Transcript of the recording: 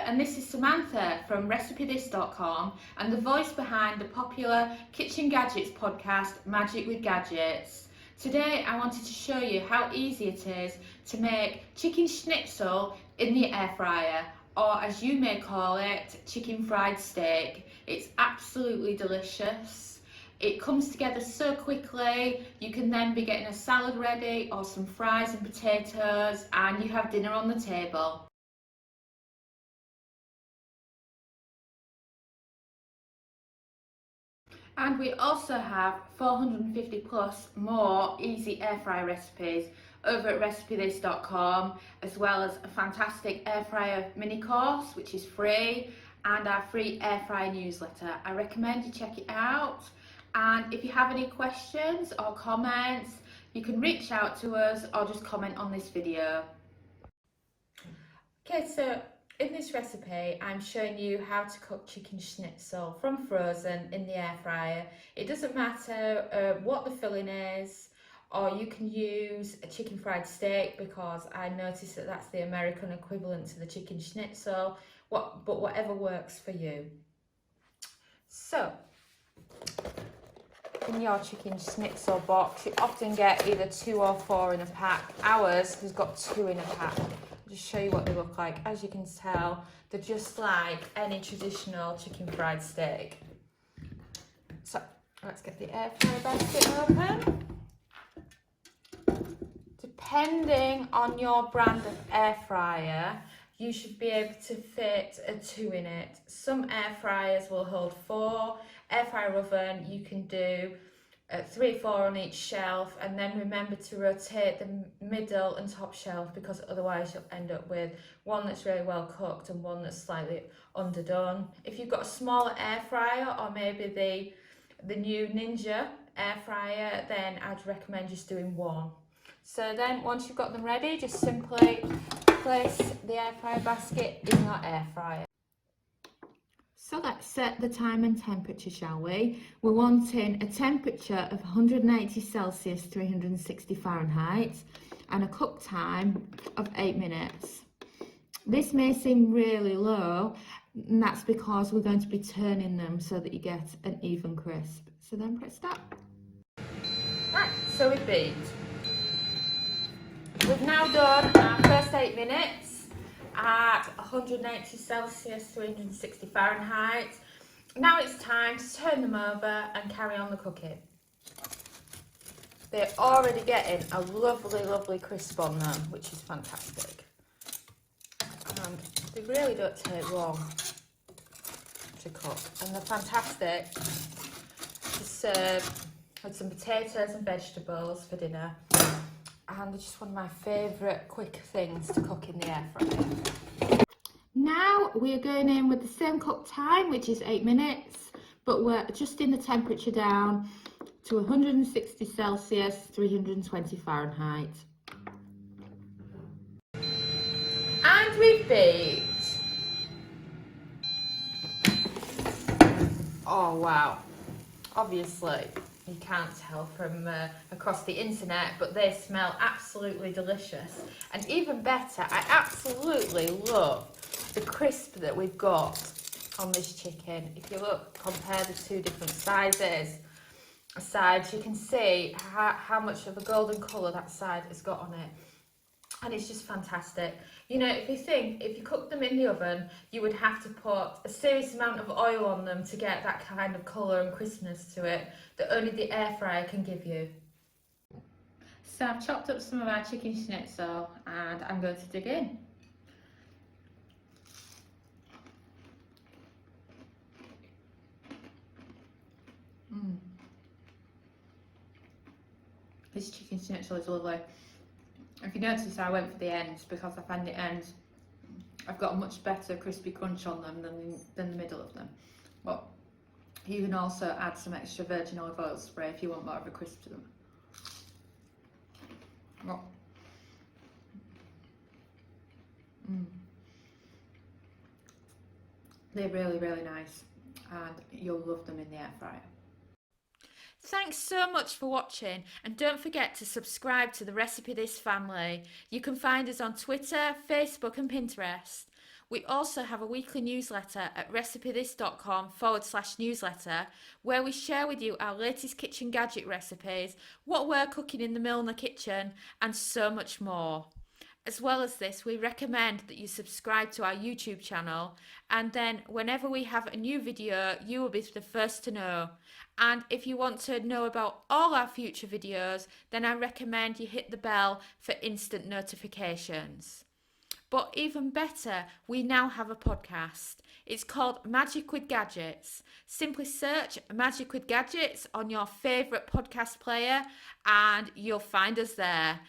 and this is Samantha from RecipeThis.com and the voice behind the popular Kitchen Gadgets podcast, Magic with Gadgets. Today I wanted to show you how easy it is to make chicken schnitzel in the air fryer, or as you may call it, chicken fried steak. It's absolutely delicious. It comes together so quickly. You can then be getting a salad ready or some fries and potatoes and you have dinner on the table. And we also have 450 plus more easy air fryer recipes over at RecipeThis.com, as well as a fantastic air fryer mini course which is free, and our free air fryer newsletter. I recommend you check it out, and if you have any questions or comments you can reach out to us or just comment on this video. Okay, so in this recipe, I'm showing you how to cook chicken schnitzel from frozen in the air fryer. It doesn't matter what the filling is, or you can use a chicken fried steak because I noticed that that's the American equivalent to the chicken schnitzel, but whatever works for you. So, in your chicken schnitzel box, you often get either 2 or 4 in a pack. Ours has got 2 in a pack. I'll just show you what they look like. As you can tell, they're just like any traditional chicken fried steak. So let's get the air fryer basket open. Depending on your brand of air fryer, you should be able to fit a 2 in it. Some air fryers will hold 4. Air fryer oven, you can do 3 or 4 on each shelf, and then remember to rotate the middle and top shelf because otherwise you'll end up with one that's really well cooked and one that's slightly underdone. If you've got a smaller air fryer or maybe the new Ninja air fryer, then I'd recommend just doing 1. So then once you've got them ready, just simply place the air fryer basket in your air fryer. So let's set the time and temperature, shall we? We're wanting a temperature of 180 Celsius, 360 Fahrenheit, and a cook time of 8 minutes. This may seem really low, and that's because we're going to be turning them so that you get an even crisp. So then press start. Right, so we beat. We've now done our first 8 minutes at 180 Celsius, 360 Fahrenheit. Now it's time to turn them over and carry on the cooking. They're already getting a lovely crisp on them, which is fantastic. And they really don't take long to cook, and they're fantastic to serve with some potatoes and vegetables for dinner. And they're just one of my favourite quick things to cook in the air fryer. Now we're going in with the same cook time, which is 8 minutes, but we're adjusting the temperature down to 160 Celsius, 320 Fahrenheit. And we beat. Oh wow, obviously you can't tell from across the internet, but they smell absolutely delicious. And even better, I absolutely love the crisp that we've got on this chicken. If you compare the 2 different sides, you can see how much of a golden colour that side has got on it. And it's just fantastic. You know, if you cook them in the oven, you would have to put a serious amount of oil on them to get that kind of colour and crispness to it that only the air fryer can give you. So I've chopped up some of our chicken schnitzel and I'm going to dig in. This chicken schnitzel is lovely. If you notice, I went for the ends because I find the ends, I've got a much better crispy crunch on them than the middle of them. But you can also add some extra virgin olive oil spray if you want more of a crisp to them. Oh. They're really nice, and you'll love them in the air fryer. Thanks so much for watching, and don't forget to subscribe to the Recipe This family. You can find us on Twitter, Facebook and Pinterest. We also have a weekly newsletter at recipethis.com/newsletter where we share with you our latest kitchen gadget recipes, what we're cooking in the Milner kitchen, and so much more. As well as this, we recommend that you subscribe to our YouTube channel, and then whenever we have a new video, you will be the first to know. And if you want to know about all our future videos, then I recommend you hit the bell for instant notifications. But even better, we now have a podcast. It's called Magic with Gadgets. Simply search Magic with Gadgets on your favourite podcast player and you'll find us there.